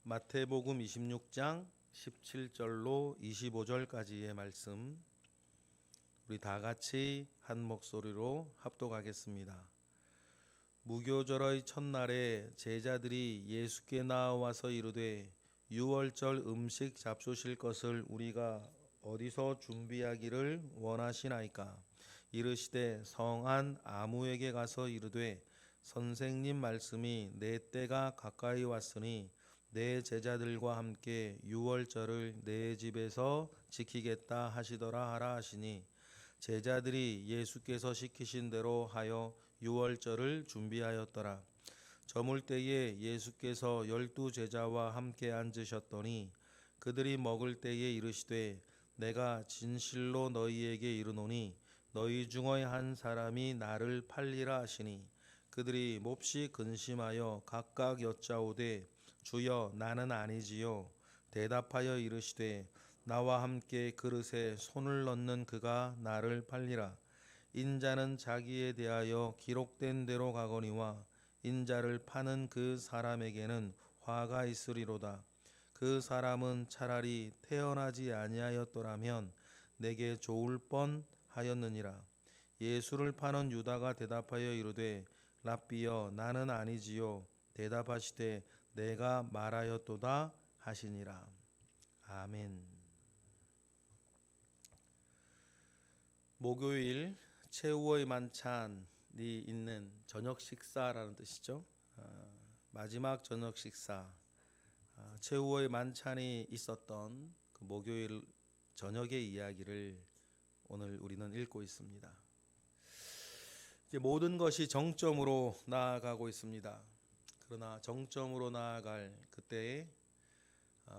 마태복음 26장 17절로 25절까지의 말씀, 우리 다 같이 한 목소리로 합독하겠습니다. 무교절의 첫날에 제자들이 예수께 나와서 이르되 유월절 음식 잡수실 것을 우리가 어디서 준비하기를 원하시나이까? 이르시되 성안 아무에게 가서 이르되 선생님 말씀이 내 때가 가까이 왔으니 내 제자들과 함께 유월절을 내 집에서 지키겠다 하시더라 하라 하시니, 제자들이 예수께서 시키신 대로 하여 유월절을 준비하였더라. 저물 때에 예수께서 12 제자와 함께 앉으셨더니 그들이 먹을 때에 이르시되 내가 진실로 너희에게 이르노니 너희 중의 한 사람이 나를 팔리라 하시니, 그들이 몹시 근심하여 각각 여짜오되 주여 나는 아니지요. 대답하여 이르시되 나와 함께 그릇에 손을 넣는 그가 나를 팔리라. 인자는 자기에 대하여 기록된 대로 가거니와 인자를 파는 그 사람에게는 화가 있으리로다. 그 사람은 차라리 태어나지 아니하였더라면 내게 좋을 뻔하였느니라. 예수를 파는 유다가 대답하여 이르되 랍비여 나는 아니지요. 대답하시되 내가 말하였도다 하시니라. 아멘. 목요일 최후의 만찬이 있는 저녁 식사라는 뜻이죠. 마지막 저녁 식사, 최후의 만찬이 있었던 그 목요일 저녁의 이야기를 오늘 우리는 읽고 있습니다. 이제 모든 것이 정점으로 나아가고 있습니다. 그러나 정점으로 나아갈 그때에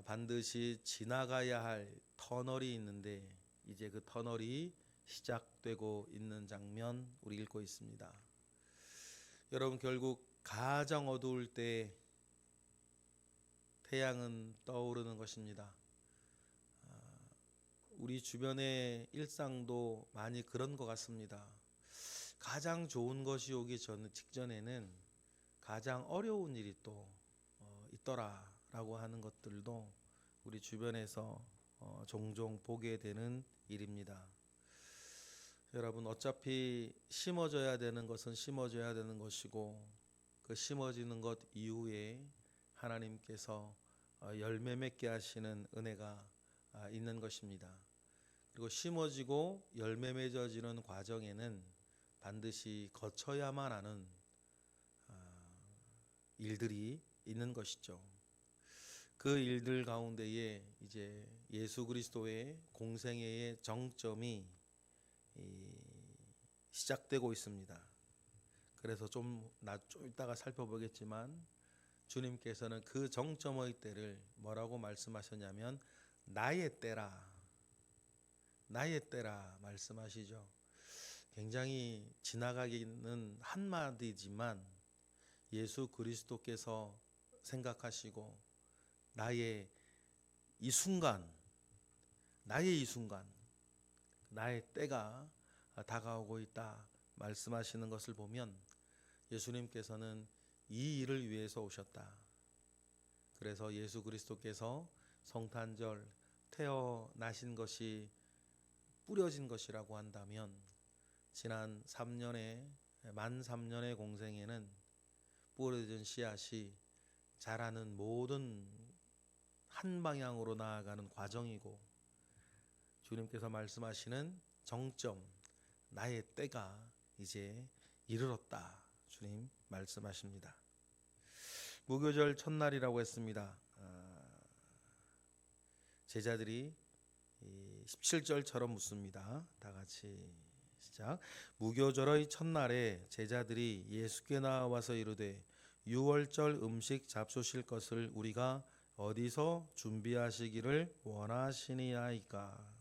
반드시 지나가야 할 터널이 있는데, 이제 그 터널이 시작되고 있는 장면 우리 읽고 있습니다. 여러분, 결국 가장 어두울 때 태양은 떠오르는 것입니다. 우리 주변의 일상도 많이 그런 것 같습니다. 가장 좋은 것이 오기 직전에는 가장 어려운 일이 또 있더라라고 하는 것들도 우리 주변에서 종종 보게 되는 일입니다. 여러분, 어차피 심어져야 되는 것은 심어져야 되는 것이고, 그 심어지는 것 이후에 하나님께서 열매 맺게 하시는 은혜가 있는 것입니다. 그리고 심어지고 열매 맺어지는 과정에는 반드시 거쳐야만 하는 일들이 있는 것이죠. 그 일들 가운데에 이제 예수 그리스도의 공생애의 정점이 시작되고 있습니다. 그래서 좀 이따가 살펴보겠지만, 주님께서는 그 정점의 때를 뭐라고 말씀하셨냐면 나의 때라, 나의 때라 말씀하시죠. 굉장히 지나가기는 한마디지만 예수 그리스도께서 생각하시고 나의 이 순간, 나의 때가 다가오고 있다 말씀하시는 것을 보면, 예수님께서는 이 일을 위해서 오셨다. 그래서 예수 그리스도께서 성탄절 태어나신 것이 뿌려진 것이라고 한다면, 지난 3년의 만 3년의 공생에는 뿌려진 씨앗이 자라는 모든 한 방향으로 나아가는 과정이고, 주님께서 말씀하시는 정점, 나의 때가 이제 이르렀다, 주님 말씀하십니다. 무교절 첫날이라고 했습니다. 제자들이 17절처럼 묻습니다. 다 같이 시작. 무교절의 첫날에 제자들이 예수께 나와서 이르되 유월절 음식 잡수실 것을 우리가 어디서 준비하시기를 원하시니이까?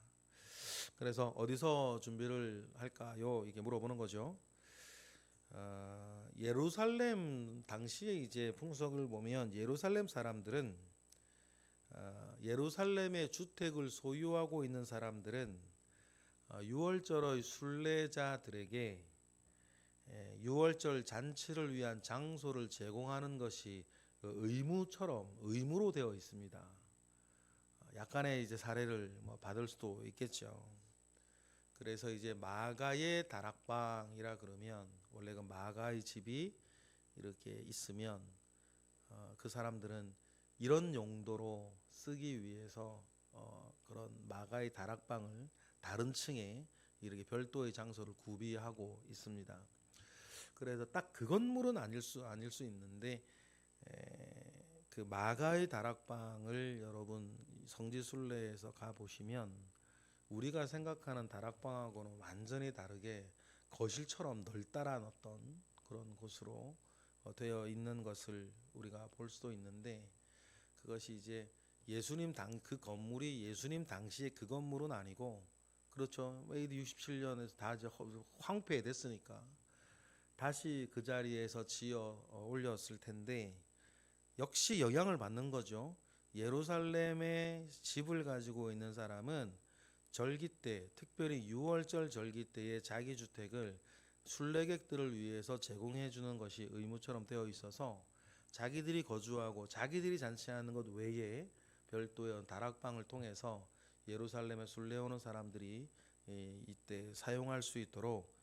그래서 어디서 준비를 할까요? 이게 물어보는 거죠. 예루살렘 당시에 이제 풍속을 보면, 예루살렘 사람들은 예루살렘의 주택을 소유하고 있는 사람들은 유월절의 순례자들에게 유월절 잔치를 위한 장소를 제공하는 것이 그 의무처럼 의무로 되어 있습니다. 약간의 이제 사례를 뭐 받을 수도 있겠죠. 그래서 이제 마가의 다락방이라 그러면 원래 그 마가의 집이 이렇게 있으면 그 사람들은 이런 용도로 쓰기 위해서 그런 마가의 다락방을 다른 층에 이렇게 별도의 장소를 구비하고 있습니다. 그래서 딱 그 건물은 아닐 수 있는데 그 마가의 다락방을 여러분 성지순례에서 가 보시면 우리가 생각하는 다락방하고는 완전히 다르게 거실처럼 널따란 어떤 그런 곳으로 되어 있는 것을 우리가 볼 수도 있는데, 그것이 이제 그 건물이 예수님 당시에 그 건물은 아니고, 그렇죠. AD 67년에서 다 이제 황폐됐으니까 다시 그 자리에서 지어 올렸을 텐데 역시 영향을 받는 거죠. 예루살렘에 집을 가지고 있는 사람은 절기 때, 특별히 6월절 절기 때에 자기 주택을 순례객들을 위해서 제공해 주는 것이 의무처럼 되어 있어서 자기들이 거주하고 자기들이 잔치하는 것 외에 별도의 다락방을 통해서 예루살렘에 순례 오는 사람들이 이때 사용할 수 있도록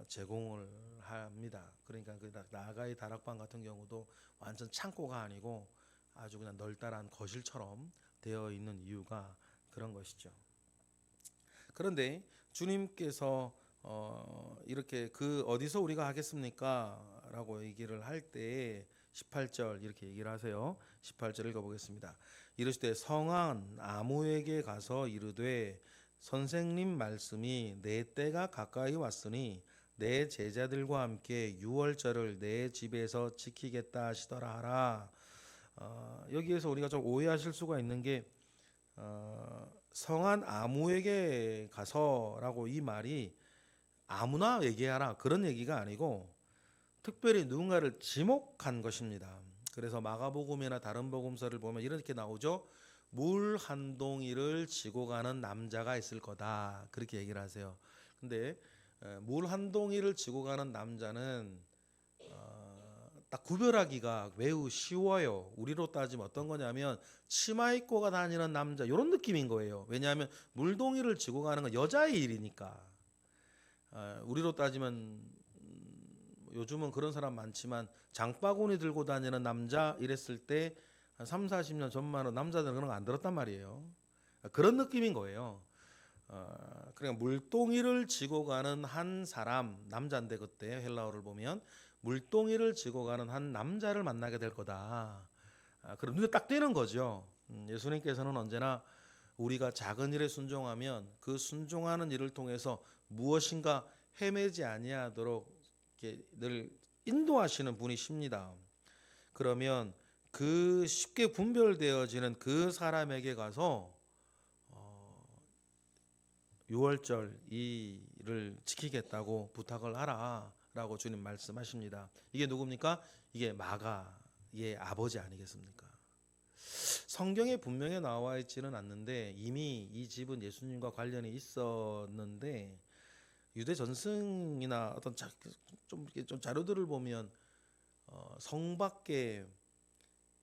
제공을 합니다. 그러니까 그 나가의 다락방 같은 경우도 완전 창고가 아니고 아주 그냥 널따란 거실처럼 되어 있는 이유가 그런 것이죠. 그런데 주님께서 이렇게 그 어디서 우리가 하겠습니까? 라고 얘기를 할 때 18절 이렇게 얘기를 하세요. 18절 읽어보겠습니다. 이르시되 성한 아무에게 가서 이르되 선생님 말씀이 내 때가 가까이 왔으니 내 제자들과 함께 유월절을 내 집에서 지키겠다 하시더라 하라. 여기에서 우리가 좀 오해하실 수가 있는 게 성한 아무에게 가서라고 이 말이 아무나 얘기하라 그런 얘기가 아니고 특별히 누군가를 지목한 것입니다. 그래서 마가복음이나 다른 복음서를 보면 이렇게 나오죠. 물 한 동이를 지고 가는 남자가 있을 거다 그렇게 얘기를 하세요. 근데 물 한 동이를 지고 가는 남자는 딱 구별하기가 매우 쉬워요. 우리로 따지면 어떤 거냐면 치마 입고 다니는 남자 이런 느낌인 거예요. 왜냐하면 물동이를 지고 가는 건 여자의 일이니까. 우리로 따지면 요즘은 그런 사람 많지만 장바구니 들고 다니는 남자 이랬을 때 한 3, 40년 전만은 남자들은 그런 거 안 들었단 말이에요. 그런 느낌인 거예요. 그러니까 물동이를 지고 가는 한 사람, 남자인데 그때 헬라어를 보면 물동이를 지고 가는 한 남자를 만나게 될 거다. 그럼 눈에 딱 띄는 거죠. 예수님께서는 언제나 우리가 작은 일에 순종하면 그 순종하는 일을 통해서 무엇인가 헤매지 아니하도록 이렇게 늘 인도하시는 분이십니다. 그러면 그 쉽게 분별되어지는 그 사람에게 가서 6월절 이를 지키겠다고 부탁을 하라라고 주님 말씀하십니다. 이게 누굽니까? 이게 마가의 아버지 아니겠습니까? 성경에 분명히 나와 있지는 않는데 이미 이 집은 예수님과 관련이 있었는데 유대 전승이나 어떤 좀 자료들을 보면 성 밖에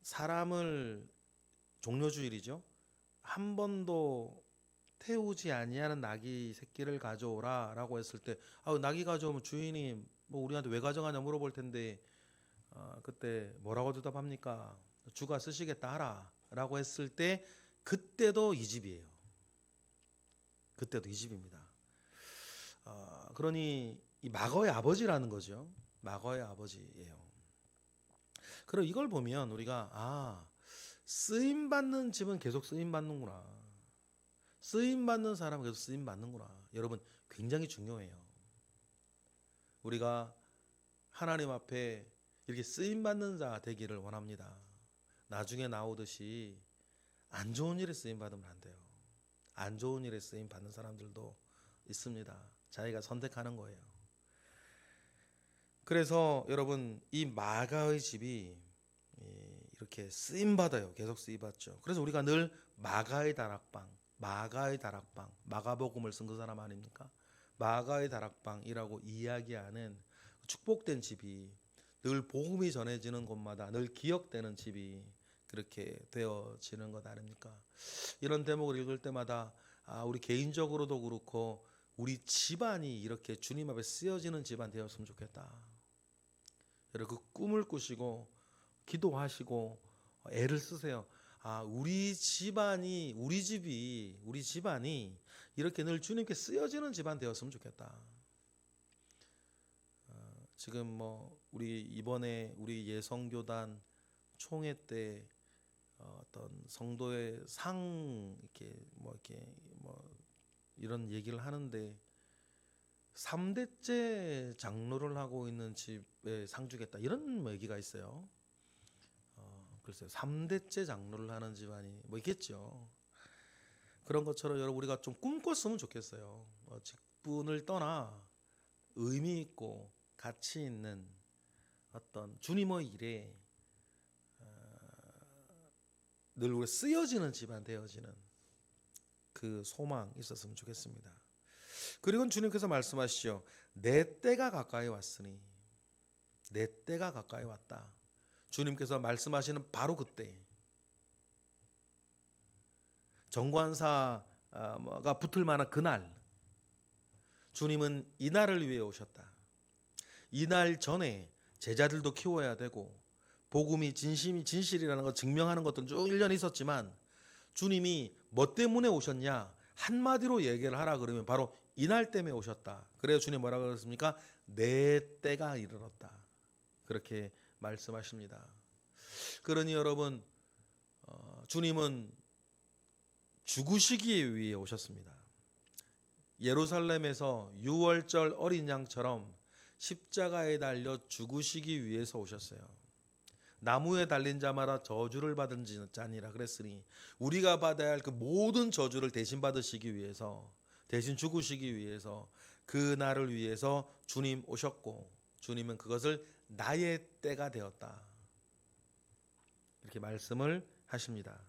사람을 종려주일이죠. 한 번도 태우지 아니하는 나귀 새끼를 가져오라라고 했을 때 나귀 가져오면 주인이 뭐 우리한테 왜 가져가냐 물어볼 텐데 그때 뭐라고 대답합니까? 주가 쓰시겠다 하라라고 했을 때 그때도 이 집이에요. 그때도 이 집입니다. 그러니 이 마거의 아버지라는 거죠. 마거의 아버지예요. 그럼 이걸 보면 우리가 쓰임 받는 집은 계속 쓰임 받는구나. 쓰임 받는 사람은 계속 쓰임 받는구나. 여러분 굉장히 중요해요. 우리가 하나님 앞에 이렇게 쓰임 받는 자 되기를 원합니다. 나중에 나오듯이 안 좋은 일에 쓰임 받으면 안 돼요. 안 좋은 일에 쓰임 받는 사람들도 있습니다. 자기가 선택하는 거예요. 그래서 여러분 이 마가의 집이 이렇게 쓰임 받아요. 계속 쓰임 받죠. 그래서 우리가 늘 마가의 다락방, 마가복음을 쓴 그 사람 아닙니까? 마가의 다락방이라고 이야기하는 축복된 집이 늘 복음이 전해지는 곳마다 늘 기억되는 집이 그렇게 되어지는 것 아닙니까? 이런 대목을 읽을 때마다 우리 개인적으로도 그렇고 우리 집안이 이렇게 주님 앞에 쓰여지는 집안 되었으면 좋겠다. 여러분 그 꿈을 꾸시고 기도하시고 애를 쓰세요. 우리 집안이 우리 집안이 이렇게 늘 주님께 쓰여지는 집안 되었으면 좋겠다. 지금 우리 이번에 우리 예성교단 총회 때 어떤 성도의 상 이렇게 이런 얘기를 하는데 3대째 장로를 하고 있는 집에 상 주겠다 이런 얘기가 있어요. 글쎄요, 3대째 장로를 하는 집안이 있겠죠. 그런 것처럼 여러분 우리가 좀 꿈꿨으면 좋겠어요. 직분을 떠나 의미 있고 가치 있는 어떤 주님의 일에 늘 우리 쓰여지는 집안 되어지는 그 소망 있었으면 좋겠습니다. 그리고 주님께서 말씀하시죠. 내 때가 가까이 왔으니 내 때가 가까이 왔다. 주님께서 말씀하시는 바로 그때 정관사가 붙을 만한 그날 주님은 이날을 위해 오셨다. 이날 전에 제자들도 키워야 되고 복음이 진실이라는 걸 증명하는 것들은 쭉 1년 있었지만 주님이 뭐 때문에 오셨냐 한마디로 얘기를 하라 그러면 바로 이날 때문에 오셨다. 그래서 주님 뭐라고 그랬습니까? 내 때가 이르렀다. 그렇게 말씀하십니다. 그러니 여러분 주님은 죽으시기 위해 오셨습니다. 예루살렘에서 유월절 어린 양처럼 십자가에 달려 죽으시기 위해서 오셨어요. 나무에 달린 자마다 저주를 받은 자니라 그랬으니 우리가 받아야 할 그 모든 저주를 대신 받으시기 위해서 대신 죽으시기 위해서 그 날을 위해서 주님 오셨고 주님은 그것을 나의 때가 되었다. 이렇게 말씀을 하십니다.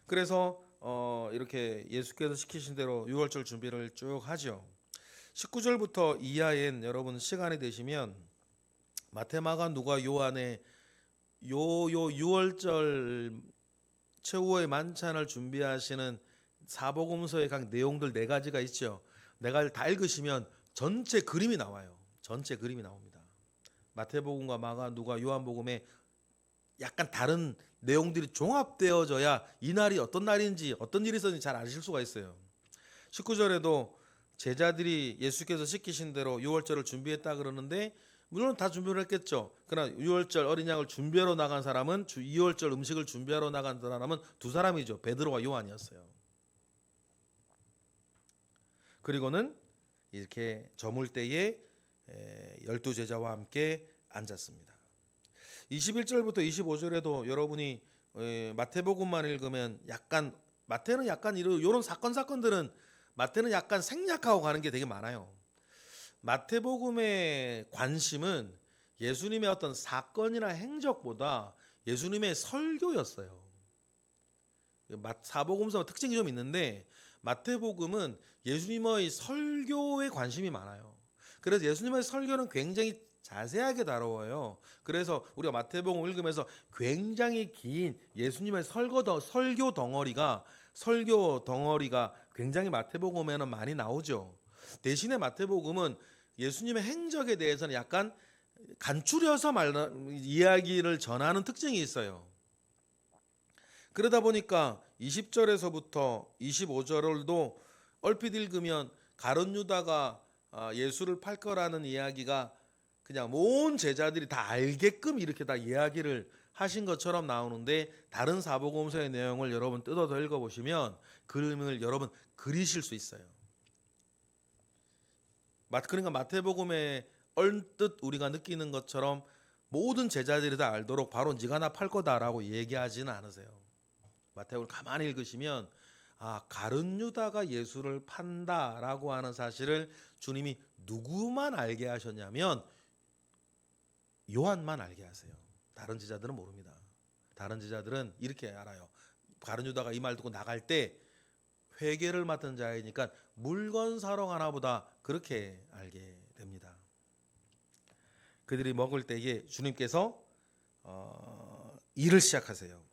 그래서 이렇게 예수께서 시키신 대로 유월절 준비를 쭉 하죠. 19절부터 이하엔 여러분 시간이 되시면 마태, 마가, 누가, 요한의 유월절 최후의 만찬을 준비하시는 사복음서의 각 내용들 4가지가 있죠. 내가 다 읽으시면 전체 그림이 나와요. 전체 그림이 나옵니다. 마태복음과 마가, 누가, 요한복음에 약간 다른 내용들이 종합되어져야 이 날이 어떤 날인지 어떤 일이 있었는지 잘 아실 수가 있어요. 19절에도 제자들이 예수께서 시키신 대로 유월절을 준비했다 그러는데 물론 다 준비를 했겠죠. 그러나 유월절 어린 양을 준비하러 나간 사람은 유월절 음식을 준비하러 나간 사람은 2사람이죠. 베드로와 요한이었어요. 그리고는 이렇게 저물 때에 12제자와 함께 앉았습니다. 21절부터 25절에도 여러분이 마태복음만 읽으면 마태는 약간 이런 사건들은 마태는 약간 생략하고 가는 게 되게 많아요. 마태복음의 관심은 예수님의 어떤 사건이나 행적보다 예수님의 설교였어요. 사복음서 특징이 좀 있는데 마태복음은 예수님의 설교에 관심이 많아요. 그래서 예수님의 설교는 굉장히 자세하게 다뤄요. 그래서 우리가 마태복음 읽으면서 굉장히 긴 예수님의 설교 덩어리가 굉장히 마태복음에는 많이 나오죠. 대신에 마태복음은 예수님의 행적에 대해서는 약간 간추려서 이야기를 전하는 특징이 있어요. 그러다 보니까 20절에서부터 25절도 얼핏 읽으면 가룟 유다가 예수를 팔 거라는 이야기가 그냥 온 제자들이 다 알게끔 이렇게 다 이야기를 하신 것처럼 나오는데 다른 사복음서의 내용을 여러분 뜯어서 읽어보시면 그림을 여러분 그리실 수 있어요. 그러니까 마태복음에 얼뜻 우리가 느끼는 것처럼 모든 제자들이 다 알도록 바로 네가 나 팔 거다라고 얘기하지는 않으세요. 마태복음을 가만히 읽으시면 가룟 유다가 예수를 판다라고 하는 사실을 주님이 누구만 알게 하셨냐면 요한만 알게 하세요. 다른 제자들은 모릅니다. 다른 제자들은 이렇게 알아요. 가룟 유다가 이 말 듣고 나갈 때 회계를 맡은 자이니까 물건 사러 가나 보다 그렇게 알게 됩니다. 그들이 먹을 때에 주님께서 일을 시작하세요.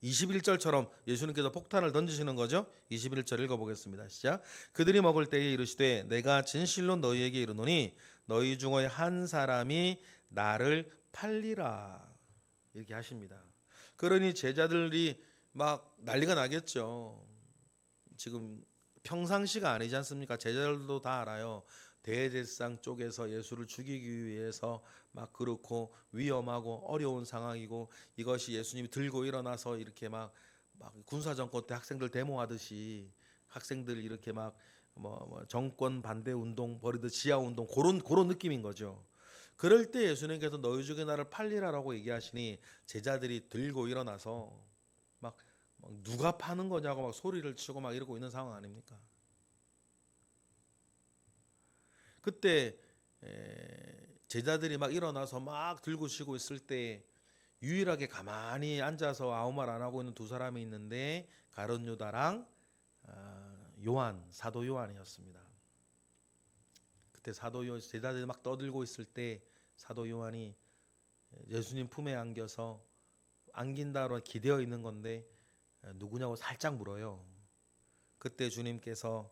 21절처럼 예수님께서 폭탄을 던지시는 거죠. 21절 읽어보겠습니다. 시작. 그들이 먹을 때에 이르시되 내가 진실로 너희에게 이르노니 너희 중에 한 사람이 나를 팔리라. 이렇게 하십니다. 그러니 제자들이 막 난리가 나겠죠. 지금 평상시가 아니지 않습니까? 제자들도 다 알아요. 대제사장 쪽에서 예수를 죽이기 위해서 막 그렇고 위험하고 어려운 상황이고, 이것이 예수님이 들고 일어나서 이렇게 막 군사정권 때 학생들 데모하듯이 학생들 이렇게 막 정권 반대 운동 벌이듯 지하 운동 그런 느낌인 거죠. 그럴 때 예수님께서 너희 중에 나를 팔리라라고 얘기하시니 제자들이 들고 일어나서 막 누가 파는 거냐고 막 소리를 치고 막 이러고 있는 상황 아닙니까? 그때 제자들이 막 일어나서 막 들고 쉬고 있을 때 유일하게 가만히 앉아서 아무 말 안 하고 있는 두 사람이 있는데 가룟 유다랑 요한, 사도 요한이었습니다. 그때 사도 요한, 제자들이 막 떠들고 있을 때 사도 요한이 예수님 품에 안겨서 안긴다로 기대어 있는 건데 누구냐고 살짝 물어요. 그때 주님께서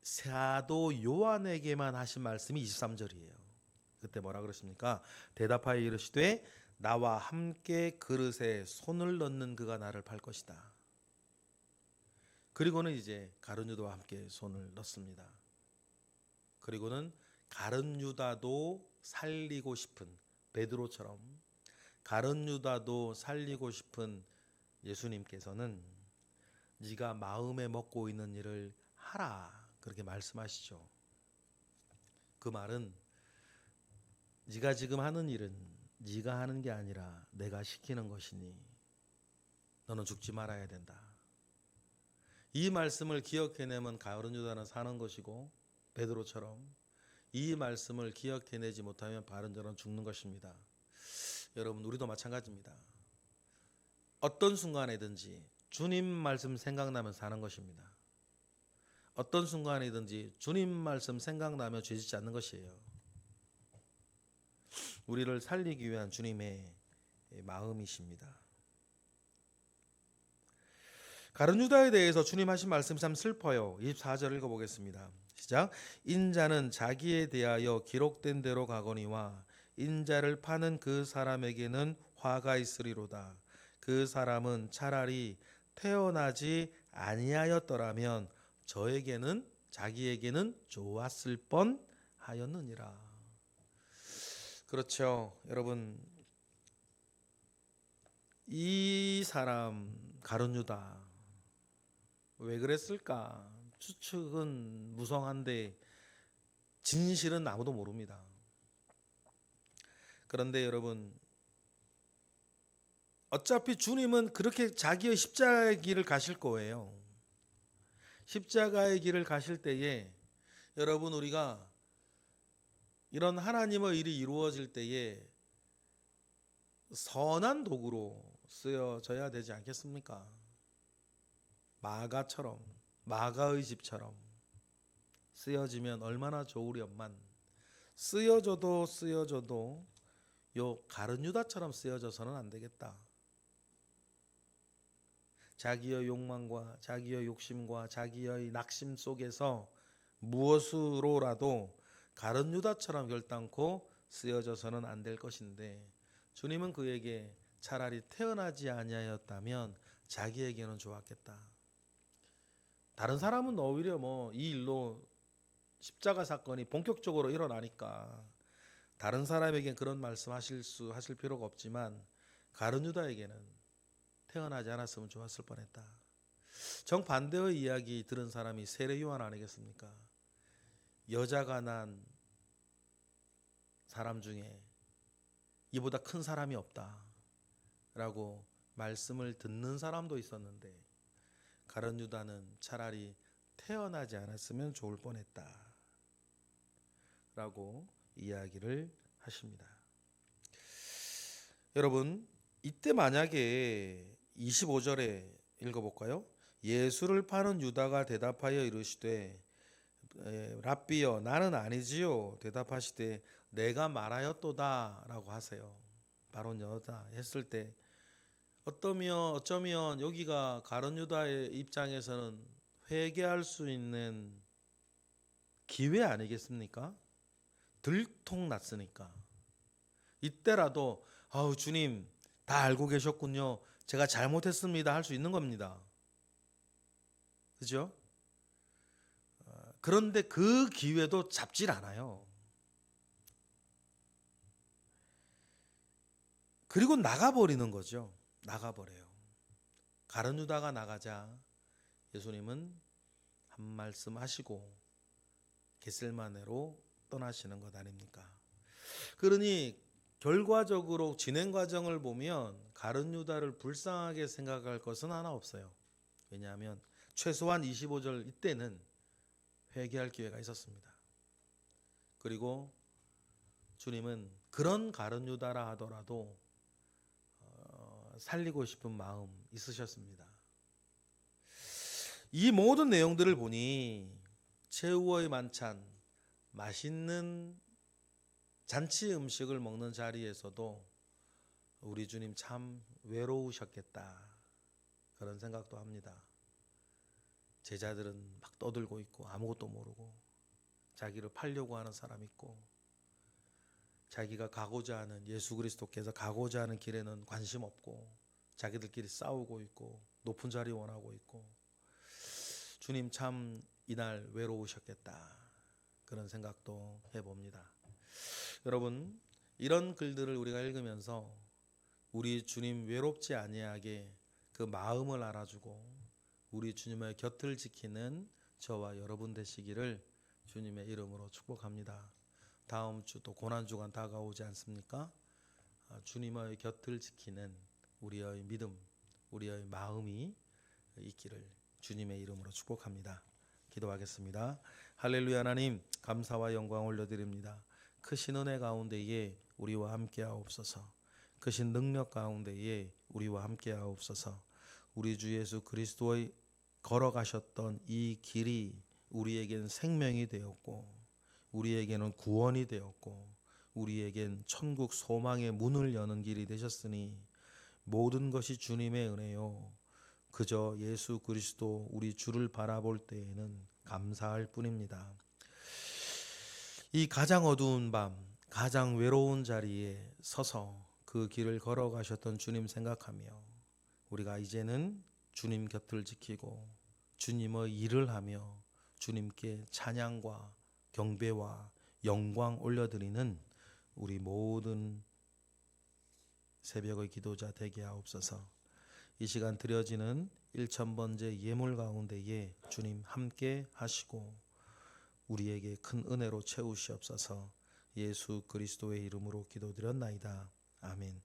사도 요한에게만 하신 말씀이 23절이에요. 그때 뭐라 그러십니까? 대답하여 이르시되 나와 함께 그릇에 손을 넣는 그가 나를 팔 것이다. 그리고는 이제 가룟 유다와 함께 손을 넣습니다. 그리고는 가룟 유다도 살리고 싶은 베드로처럼 가룟 유다도 살리고 싶은 예수님께서는 네가 마음에 먹고 있는 일을 하라, 그렇게 말씀하시죠. 그 말은 네가 지금 하는 일은 네가 하는 게 아니라 내가 시키는 것이니 너는 죽지 말아야 된다. 이 말씀을 기억해내면 가룟 유다는 사는 것이고, 베드로처럼 이 말씀을 기억해내지 못하면 바른 자는 죽는 것입니다. 여러분, 우리도 마찬가지입니다. 어떤 순간에든지 주님 말씀 생각나면 사는 것입니다. 어떤 순간이든지 주님 말씀 생각나면 죄짓지 않는 것이에요. 우리를 살리기 위한 주님의 마음이십니다. 가룟 유다에 대해서 주님 하신 말씀이 참 슬퍼요. 24절 읽어보겠습니다. 시작. 인자는 자기에 대하여 기록된 대로 가거니와 인자를 파는 그 사람에게는 화가 있으리로다. 그 사람은 차라리 태어나지 아니하였더라면 저에게는 자기에게는 좋았을 뻔하였느니라. 그렇죠, 여러분. 이 사람 가룟 유다 왜 그랬을까? 추측은 무성한데 진실은 아무도 모릅니다. 그런데 여러분, 어차피 주님은 그렇게 자기의 십자가의 길을 가실 거예요. 십자가의 길을 가실 때에 여러분, 우리가 이런 하나님의 일이 이루어질 때에 선한 도구로 쓰여져야 되지 않겠습니까? 마가처럼, 마가의 집처럼 쓰여지면 얼마나 좋으련만, 쓰여져도 요 가룟 유다처럼 쓰여져서는 안 되겠다. 자기의 욕망과 자기의 욕심과 자기의 낙심 속에서 무엇으로라도 가룟 유다처럼 결단코 쓰여져서는 안 될 것인데, 주님은 그에게 차라리 태어나지 아니하였다면 자기에게는 좋았겠다. 다른 사람은 오히려 이 일로 십자가 사건이 본격적으로 일어나니까 다른 사람에겐 그런 말씀 하실 필요가 없지만 가룟 유다에게는 태어나지 않았으면 좋았을 뻔했다. 정반대의 이야기 들은 사람이 세례 요한 아니겠습니까? 여자가 난 사람 중에 이보다 큰 사람이 없다 라고 말씀을 듣는 사람도 있었는데, 가룟 유다는 차라리 태어나지 않았으면 좋을 뻔했다 라고 이야기를 하십니다. 여러분, 이때 만약에 25절에 읽어볼까요? 예수를 파는 유다가 대답하여 이르시되 랍비여 나는 아니지요. 대답하시되 내가 말하였도다라고 하세요. 바로냐다 했을 때 어쩌면 여기가 가룟 유다의 입장에서는 회개할 수 있는 기회 아니겠습니까? 들통났으니까 이때라도 아우 주님 다 알고 계셨군요. 제가 잘못했습니다 할 수 있는 겁니다. 그죠? 그런데 그 기회도 잡질 않아요. 그리고 나가버리는 거죠. 나가버려요. 가룟 유다가 나가자 예수님은 한 말씀 하시고 겟셀마네로 떠나시는 것 아닙니까? 그러니 결과적으로 진행 과정을 보면 가룟 유다를 불쌍하게 생각할 것은 하나 없어요. 왜냐하면 최소한 25절 이때는 회개할 기회가 있었습니다. 그리고 주님은 그런 가룟 유다라 하더라도 살리고 싶은 마음 있으셨습니다. 이 모든 내용들을 보니 최후의 만찬, 맛있는 잔치 음식을 먹는 자리에서도 우리 주님 참 외로우셨겠다 그런 생각도 합니다. 제자들은 막 떠들고 있고 아무것도 모르고 자기를 팔려고 하는 사람 있고 자기가 가고자 하는 예수 그리스도께서 가고자 하는 길에는 관심 없고 자기들끼리 싸우고 있고 높은 자리 원하고 있고 주님 참 이날 외로우셨겠다 그런 생각도 해봅니다. 여러분 이런 글들을 우리가 읽으면서 우리 주님 외롭지 아니하게 그 마음을 알아주고 우리 주님의 곁을 지키는 저와 여러분 되시기를 주님의 이름으로 축복합니다. 다음 주 또 고난주간 다가오지 않습니까? 주님의 곁을 지키는 우리의 믿음, 우리의 마음이 있기를 주님의 이름으로 축복합니다. 기도하겠습니다. 할렐루야. 하나님 감사와 영광 올려드립니다. 크신 은혜 가운데에 우리와 함께 하옵소서. 크신 능력 가운데에 우리와 함께 하옵소서. 우리 주 예수 그리스도의 걸어가셨던 이 길이 우리에겐 생명이 되었고 우리에게는 구원이 되었고 우리에겐 천국 소망의 문을 여는 길이 되셨으니 모든 것이 주님의 은혜요 그저 예수 그리스도 우리 주를 바라볼 때에는 감사할 뿐입니다. 이 가장 어두운 밤 가장 외로운 자리에 서서 그 길을 걸어가셨던 주님 생각하며 우리가 이제는 주님 곁을 지키고 주님의 일을 하며 주님께 찬양과 경배와 영광 올려드리는 우리 모든 새벽의 기도자 되게 하옵소서. 이 시간 드려지는 1000번째 예물 가운데에 주님 함께 하시고 우리에게 큰 은혜로 채우시옵소서. 예수 그리스도의 이름으로 기도드렸나이다. 아멘.